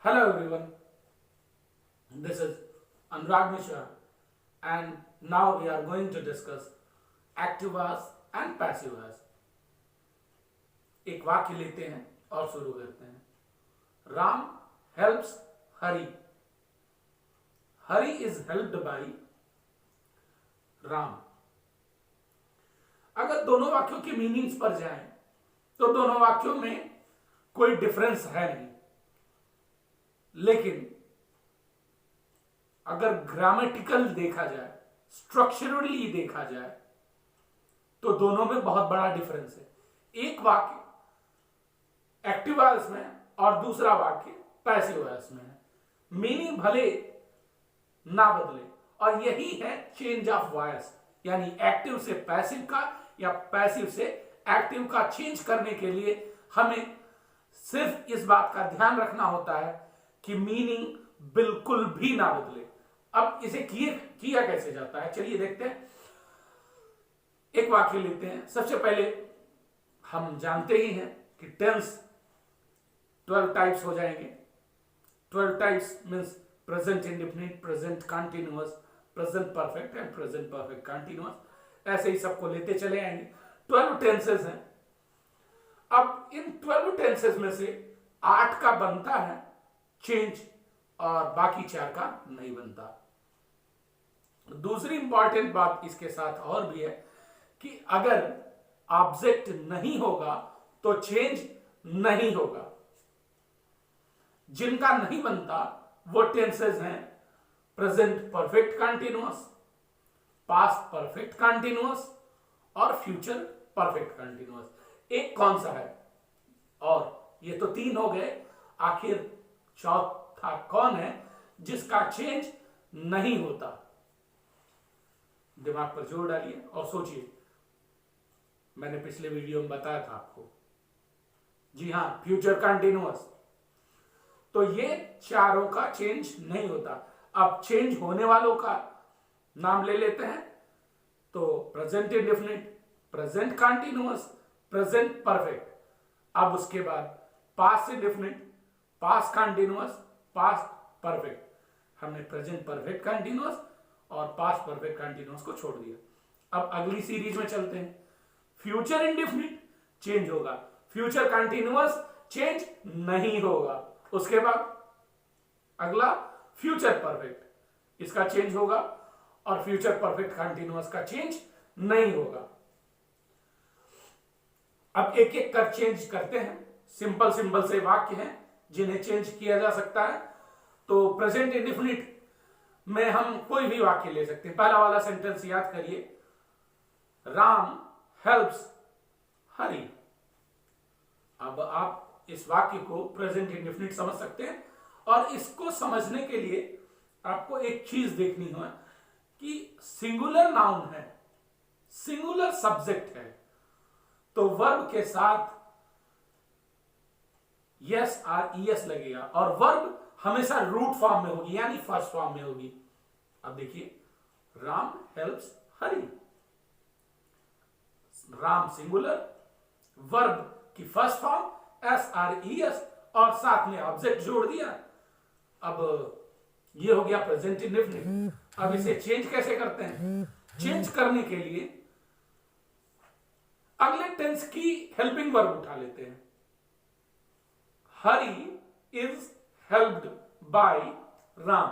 Hello everyone, this is Anurag Mishra and now we are going to discuss active voice and passive voice. एक वाक्य लेते हैं और शुरू करते हैं। Ram helps Hari. Hari is helped by Ram. अगर दोनों वाक्यों के मीनिंग्स पर जाएं तो दोनों वाक्यों में कोई डिफरेंस है नहीं, लेकिन अगर ग्रामेटिकल देखा जाए, स्ट्रक्चरली देखा जाए तो दोनों में बहुत बड़ा डिफरेंस है। एक वाक्य एक्टिव वॉइस में और दूसरा वाक्य पैसिव वॉइस में है। मीनिंग भले ना बदले और यही है चेंज ऑफ वॉइस, यानी एक्टिव से पैसिव का या पैसिव से एक्टिव का चेंज करने के लिए हमें सिर्फ इस बात का ध्यान रखना होता है कि मीनिंग बिल्कुल भी ना बदले। अब इसे किया कैसे जाता है, चलिए देखते हैं। एक वाक्य लेते हैं। सबसे पहले हम जानते ही हैं कि टेंस 12 टाइप्स हो जाएंगे। 12 types means present indefinite, present continuous, present perfect and present perfect continuous. ऐसे ही सबको लेते चले आएंगे। 12 टेंसेस हैं। अब इन 12 टेंसेस में से 8 का बनता है चेंज और बाकी 4 का नहीं बनता। दूसरी इंपॉर्टेंट बात इसके साथ और भी है कि अगर ऑब्जेक्ट नहीं होगा तो चेंज नहीं होगा। जिनका नहीं बनता वो टेंसेस हैं present perfect continuous, past perfect continuous और फ्यूचर परफेक्ट कंटीन्यूअस। एक कौन सा है? और ये तो 3 हो गए, आखिर चौथा कौन है जिसका चेंज नहीं होता? दिमाग पर जोर डालिए और सोचिए। मैंने पिछले वीडियो में बताया था आपको, जी हां, फ्यूचर कंटीन्यूअस। तो ये चारों का चेंज नहीं होता। अब चेंज होने वालों का नाम ले लेते हैं। तो present indefinite, present continuous, present perfect. अब उसके बाद past indefinite, past continuous, past perfect. हमने प्रेजेंट परफेक्ट कंटीन्यूअस और पास्ट परफेक्ट कंटीन्यूअस को छोड़ दिया। अब अगली सीरीज में चलते हैं। फ्यूचर इंडेफिनिट चेंज होगा, फ्यूचर कंटीन्यूअस चेंज नहीं होगा। उसके बाद अगला फ्यूचर परफेक्ट, इसका चेंज होगा और फ्यूचर परफेक्ट कंटीन्यूअस का चेंज नहीं होगा। अब एक एक कर चेंज करते हैं। सिंपल सिंपल से वाक्य हैं जिन्हें चेंज किया जा सकता है। तो प्रेजेंट इंडेफिनिट में हम कोई भी वाक्य ले सकते हैं। पहला वाला सेंटेंस याद करिए, राम हेल्प्स हरि। अब आप इस वाक्य को प्रेजेंट इंडेफिनिट समझ सकते हैं और इसको समझने के लिए आपको एक चीज देखनी है कि सिंगुलर नाउन है, सिंगुलर सब्जेक्ट है, तो वर्ब के साथ यस और ईएस लगेगा और वर्ब हमेशा रूट फॉर्म में होगी, यानी फर्स्ट फॉर्म में होगी। अब देखिए, Ram helps Hari, Ram singular, verb की first form S or E S और साथ में ऑब्जेक्ट जोड़ दिया। अब ये हो गया प्रेजेंट इंडेफिनिट। अब इसे चेंज कैसे करते हैं? चेंज करने के लिए अगले टेंस की हेल्पिंग वर्ब उठा लेते हैं। Hari is helped bye Ram.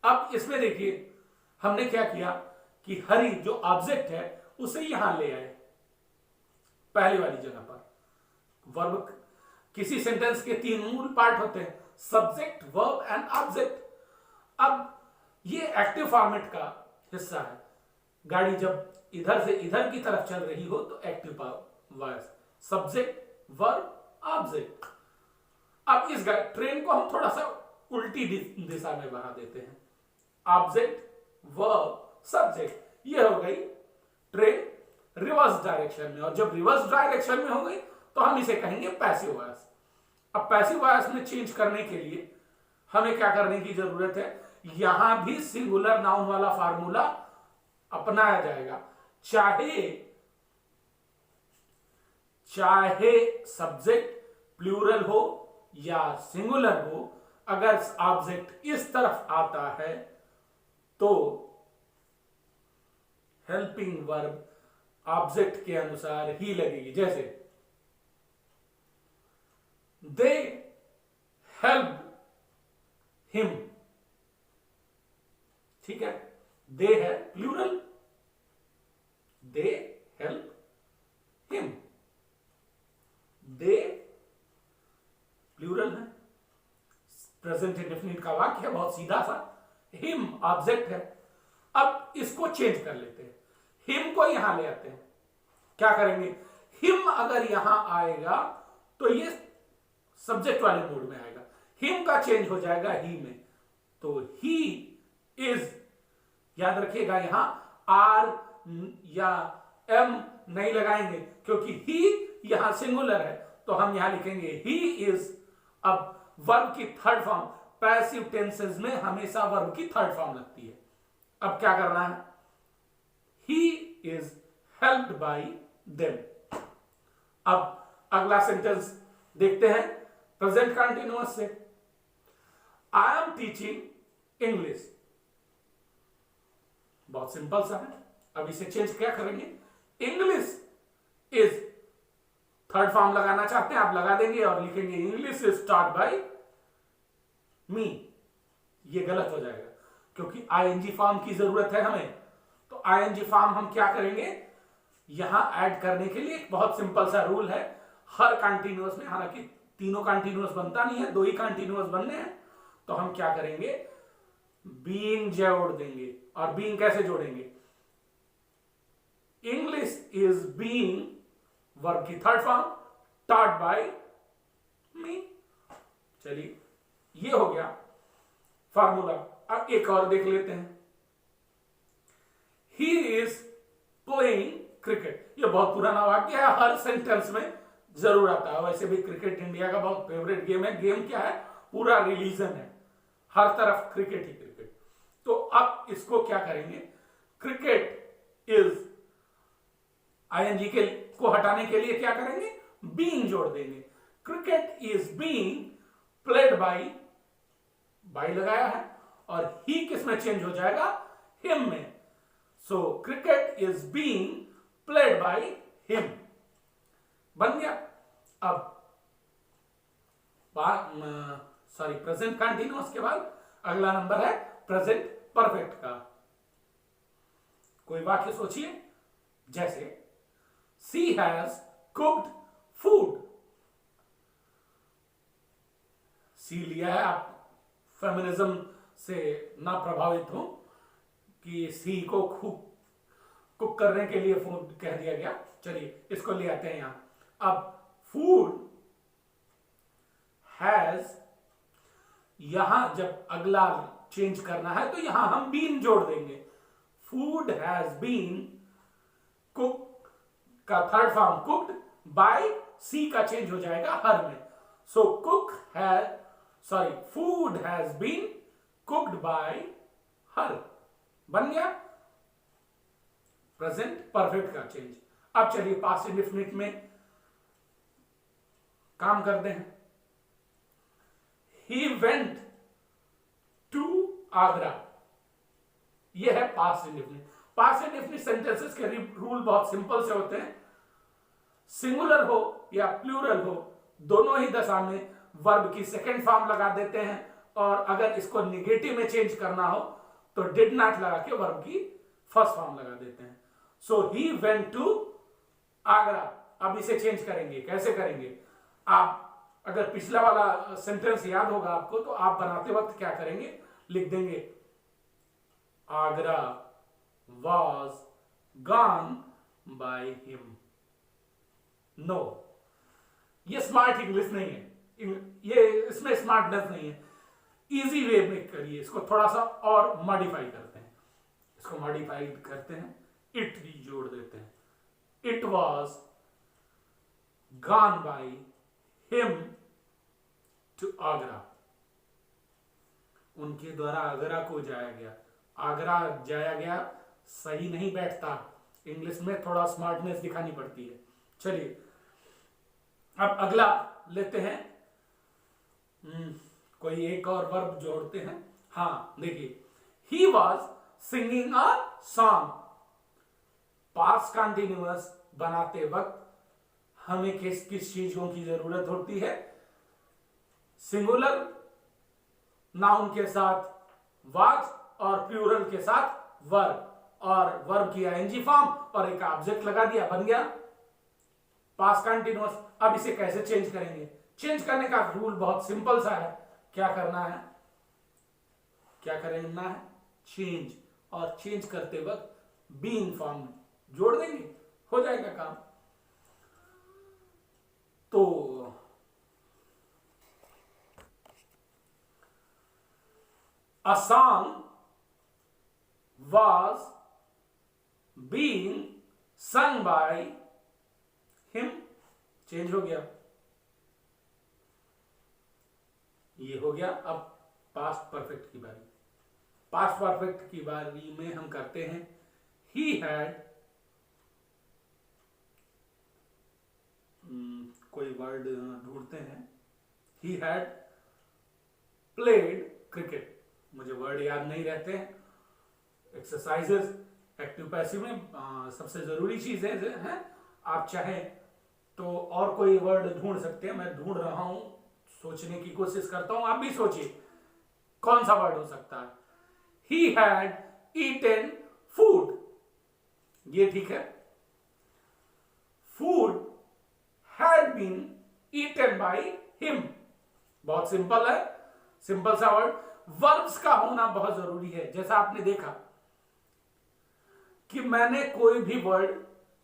अब इसमें देखिए हमने क्या किया कि हरि जो ऑब्जेक्ट है उसे यहां ले आए पहली वाली जगह पर। वर्ब, किसी सेंटेंस के 3 मूल पार्ट होते हैं, सब्जेक्ट, वर्ब एंड ऑब्जेक्ट। अब ये एक्टिव फॉर्मेट का हिस्सा है। गाड़ी जब इधर से इधर की तरफ चल रही हो तो active voice, subject, verb, object. अब इस ट्रेन को हम थोड़ा सा उल्टी दिशा में बढ़ा देते हैं। ऑब्जेक्ट, वर्ब, सब्जेक्ट, ये हो गई ट्रेन रिवर्स डायरेक्शन में। और जब रिवर्स डायरेक्शन में हो गई तो हम इसे कहेंगे पैसिव वॉइस। अब पैसिव वॉइस में चेंज करने के लिए हमें क्या करने की जरूरत है? यहां भी सिंगुलर नाउन वाला फार्मूला अपनाया जाएगा। चाहे सब्जेक्ट प्लूरल हो या सिंगुलर हो, अगर ऑब्जेक्ट इस तरफ आता है तो हेल्पिंग वर्ब ऑब्जेक्ट के अनुसार ही लगेगी। जैसे दे हेल्प हिम, ठीक है, दे है plural, they help him, they plural है, प्रेजेंट इंडेफिनिट का वाक्य है, बहुत सीधा सा, हिम ऑब्जेक्ट है। अब इसको चेंज कर लेते हैं, हिम को यहां ले आते हैं, क्या करेंगे, हिम अगर यहां आएगा तो ये सब्जेक्ट वाले मोड में आएगा, हिम का चेंज हो जाएगा ही में, तो ही इज, याद रखिएगा यहां आर या एम नहीं लगाएंगे क्योंकि ही यहां सिंगुलर है, तो हम यहां लिखेंगे ही इज। अब वर्ब की थर्ड फॉर्म, पैसिव टेंसेस में हमेशा वर्ब की थर्ड फॉर्म लगती है। अब क्या करना है, he is helped bye them. अब अगला सेंटेंस देखते हैं प्रेजेंट कंटिन्यूअस से, आई एम टीचिंग इंग्लिश, बहुत सिंपल सा है। अब इसे चेंज क्या करेंगे, इंग्लिश इज, थर्ड फॉर्म लगाना चाहते हैं आप लगा देंगे और लिखेंगे इंग्लिश इज टॉट बाय मी। ये गलत हो जाएगा क्योंकि आईएनजी फॉर्म की जरूरत है हमें, तो आईएनजी फॉर्म हम क्या करेंगे, यहां ऐड करने के लिए एक बहुत सिंपल सा रूल है, हर कंटिन्यूअस में, हालांकि तीनों कंटिन्यूअस बनता नहीं है, दो ही कंटिन्यूअस बनने हैं, तो हम क्या करेंगे, बीइंग जोड़ देंगे। और बीइंग कैसे जोड़ेंगे, इंग्लिश इज बीइंग वर्ब की थर्ड फॉर्म टॉट बाय मी। चलिए ये हो गया फार्मूला। अब एक और देख लेते हैं, ही इज प्लेइंग क्रिकेट, ये बहुत पुराना वाक्य है, हर सेंटेंस में जरूर आता है। वैसे भी क्रिकेट इंडिया का बहुत फेवरेट गेम है, गेम क्या है, पूरा रिलीजन है, हर तरफ क्रिकेट ही क्रिकेट। तो अब इसको क्या करेंगे, क्रिकेट इज, आईएनजी के को हटाने के लिए क्या करेंगे, बीइंग जोड़ देंगे, cricket is being played bye लगाया है, और ही किस में चेंज हो जाएगा, हिम में, so cricket is being played by him, बन गया। अब सॉरी प्रेजेंट कंटिन्यूअस के बाद अगला नंबर है प्रेजेंट परफेक्ट का। कोई वाक्य सोचिए, जैसे शी हैज कुक्ड फूड, सी लिया है, आप फेमिनिज्म से ना प्रभावित हो कि सी को कुक करने के लिए फूड कह दिया गया, चलिए इसको ले आते हैं यहां। अब फूड हैज, यहां जब अगला चेंज करना है तो यहां हम बीन जोड़ देंगे, फूड हैज बीन कुक का third form cooked by, she का चेंज हो जाएगा हर में, so cook has, sorry food has been cooked by her, बन गया प्रेजेंट परफेक्ट का चेंज। अब चलिए पास्ट इंडेफिनिट में काम करते हैं, ही वेंट टू आगरा, यह है past indefinite. Past indefinite sentences के रूल बहुत सिंपल से होते हैं, सिंगुलर हो या प्लूरल हो, दोनों ही दशा में वर्ब की सेकंड फॉर्म लगा देते हैं, और अगर इसको निगेटिव में चेंज करना हो तो डिड नॉट लगा के वर्ब की फर्स्ट फॉर्म लगा देते हैं। सो ही वेंट टू आगरा। अब इसे चेंज करेंगे, कैसे करेंगे, आप अगर पिछला वाला सेंटेंस याद होगा आपको तो आप बनाते वक्त क्या करेंगे, लिख देंगे Agra was gone by him। No, ये स्मार्ट इंग्लिश नहीं है, ये इसमें स्मार्टनेस नहीं है, इजी वे में करिए इसको, थोड़ा सा और मॉडिफाई करते हैं, इसको मॉडिफाई करते हैं, इट भी जोड़ देते हैं, it was gone by him to Agra, उनके द्वारा आगरा को जाया गया, आगरा जाया गया सही नहीं बैठता, इंग्लिश में थोड़ा स्मार्टनेस दिखानी पड़ती है। चलिए अब अगला लेते हैं, कोई एक और वर्ब जोड़ते हैं। हाँ देखिए, he was singing a song. Past continuous बनाते वक्त हमें किस किस चीजों की जरूरत होती है? सिंगुलर नाउन के साथ वाज और प्लूरल के साथ वर्ब, और वर्ब की आईएनजी फॉर्म और एक ऑब्जेक्ट लगा दिया, बन गया पास्ट कंटिन्यूअस। अब इसे कैसे चेंज करेंगे? चेंज करने का रूल बहुत सिंपल सा है। क्या करना है? क्या करना है? चेंज, और चेंज करते वक्त बीइंग फॉर्म में जोड़ देंगे, हो जाएगा काम। तो a song was being sung by him, change हो गया, ये हो गया। अब पास्ट परफेक्ट की बारी। पास्ट परफेक्ट की बारी में हम करते हैं he had, कोई वर्ड ढूंढते हैं, he had played cricket। मुझे वर्ड याद नहीं रहते हैं। एक्सरसाइजेस एक्टिव पैसिव में सबसे जरूरी चीज है। आप चाहें तो और कोई वर्ड ढूंढ सकते हैं, मैं ढूंढ रहा हूं, सोचने की कोशिश करता हूं, आप भी सोचिए कौन सा वर्ड हो सकता है। He had eaten food, ये ठीक है। Food had been eaten by him, बहुत सिंपल है, सिंपल सा वर्ड। वर्ब्स का होना बहुत जरूरी है। जैसा आपने देखा कि मैंने कोई भी वर्ड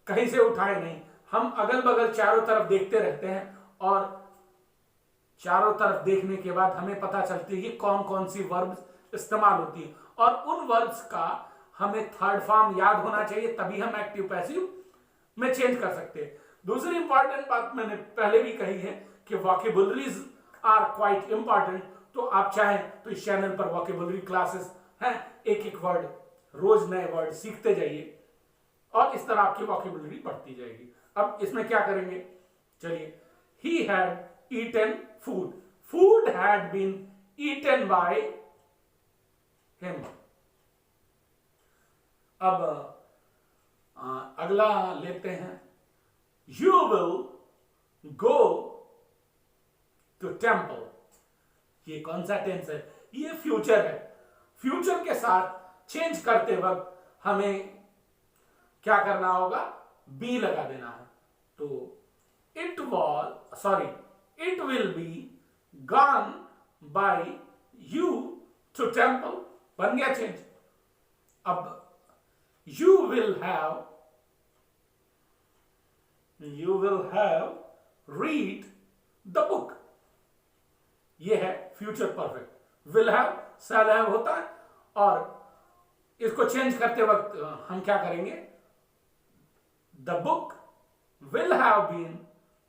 कहीं से उठाए नहीं, हम अगल बगल चारों तरफ देखते रहते हैं, और चारों तरफ देखने के बाद हमें पता चलती है कि कौन कौन सी वर्ब्स इस्तेमाल होती है, और उन वर्ब्स का हमें थर्ड फॉर्म याद होना चाहिए, तभी हम एक्टिव पैसिव में चेंज कर सकते हैं। दूसरी इंपॉर्टेंट बात मैंने पहले भी कही है कि वोकैबुलरीज आर क्वाइट इंपॉर्टेंट। तो आप चाहें तो इस चैनल पर वोकैबुलरी क्लासेस हैं, एक एक वर्ड, रोज नए वर्ड सीखते जाइए, और इस तरह आपकी वोकैबुलरी बढ़ती जाएगी। अब इसमें क्या करेंगे? चलिए, he had eaten food, food had been eaten by him। अब अगला लेते हैं, you will go to temple। ये कौन सा टेंस है? ये फ्यूचर है। फ्यूचर के साथ चेंज करते वक्त हमें क्या करना होगा? बी लगा देना है। तो it will be gone by you to temple, बन गया चेंज। अब you will have read the book, ये है future perfect. Will have shall have होता है, और इसको चेंज करते वक्त हम क्या करेंगे? The book will have been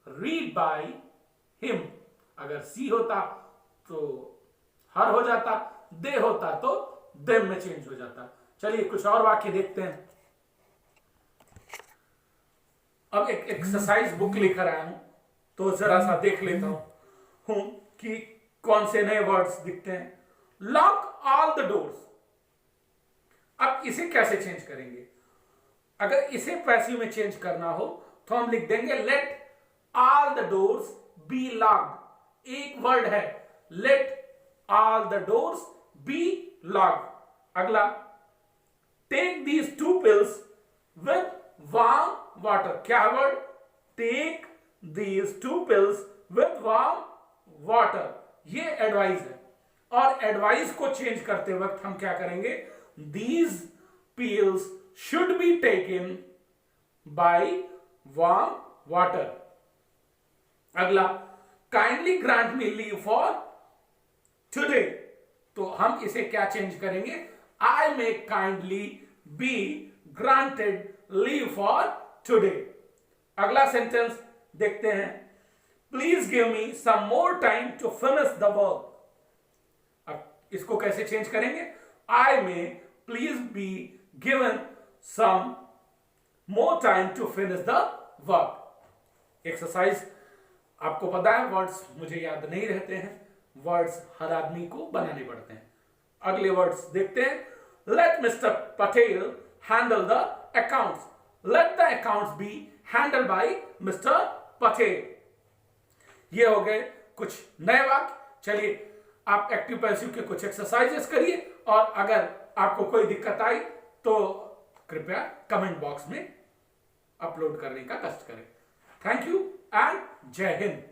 read by him. अगर सी होता तो हर हो जाता, दे होता तो देम में चेंज हो जाता। चलिए कुछ और वाक्य देखते हैं। अब एक एक्सरसाइज बुक लेकर आया हूं, तो जरा सा देख लेता हूं कि कौन से नए वर्ड्स दिखते हैं। Lock all the doors. अब इसे कैसे चेंज करेंगे? अगर इसे पैसिव में चेंज करना हो तो हम लिख देंगे let all the doors be locked. एक वर्ड है, let all the doors be locked. अगला, take these 2 pills with warm water. क्या word? Take these 2 pills with warm water, ये एडवाइस है। और एडवाइस को चेंज करते वक्त हम क्या करेंगे? These pills should be taken by warm water। अगला, kindly grant me leave for today. तो हम इसे क्या चेंज करेंगे? I may kindly be granted leave for today. अगला सेंटेंस देखते हैं, please give me some more time to finish the work. अब इसको कैसे चेंज करेंगे? I may please be given some more time to finish the work. Exercise आपको पता है, वर्ड्स मुझे याद नहीं रहते हैं, वर्ड्स हर आदमी को बनाने पड़ते हैं। अगले वर्ड्स देखते हैं। Let Mr Patel handle the accounts, let the accounts be handled by Mr Patel. ये हो गए कुछ नए वाक्य। चलिए आप एक्टिव पैसिव के कुछ एक्सरसाइजेस करिए, और अगर आपको कोई दिक्कत आई तो कृपया कमेंट बॉक्स में अपलोड करने का कष्ट करें। थैंक यू एंड जय हिंद।